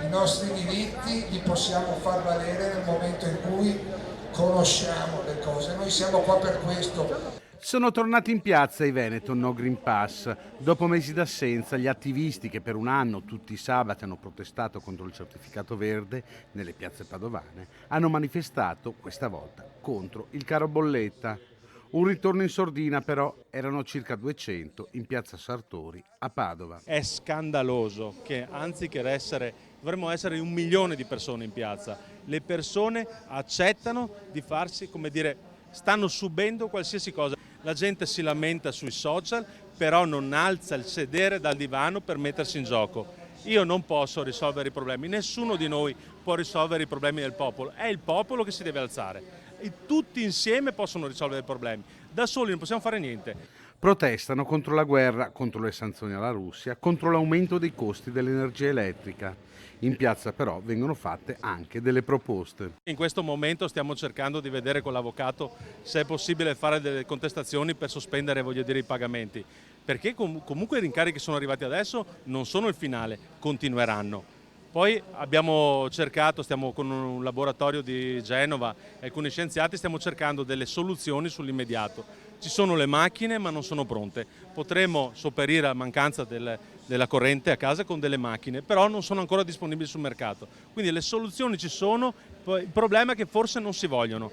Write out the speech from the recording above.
I nostri diritti li possiamo far valere nel momento in cui conosciamo le cose. Noi siamo qua per questo. Sono tornati in piazza i Veneto No Green Pass. Dopo mesi d'assenza, gli attivisti che per un anno tutti i sabati hanno protestato contro il certificato verde nelle piazze padovane hanno manifestato, questa volta, contro il caro bolletta. Un ritorno in sordina però, erano circa 200 in piazza Sartori a Padova. È scandaloso che anziché dovremmo essere 1 milione di persone in piazza. Le persone accettano di farsi, come dire, stanno subendo qualsiasi cosa. La gente si lamenta sui social, però non alza il sedere dal divano per mettersi in gioco. Io non posso risolvere i problemi, nessuno di noi può risolvere i problemi del popolo, è il popolo che si deve alzare. E tutti insieme possono risolvere i problemi, da soli non possiamo fare niente. Protestano contro la guerra, contro le sanzioni alla Russia, contro l'aumento dei costi dell'energia elettrica. In piazza però vengono fatte anche delle proposte. In questo momento stiamo cercando di vedere con l'avvocato se è possibile fare delle contestazioni per sospendere, i pagamenti, perché comunque i rincari che sono arrivati adesso non sono il finale, continueranno. Poi stiamo con un laboratorio di Genova e alcuni scienziati, stiamo cercando delle soluzioni sull'immediato. Ci sono le macchine ma non sono pronte. Potremmo sopperire alla mancanza della corrente a casa con delle macchine, però non sono ancora disponibili sul mercato. Quindi le soluzioni ci sono, il problema è che forse non si vogliono.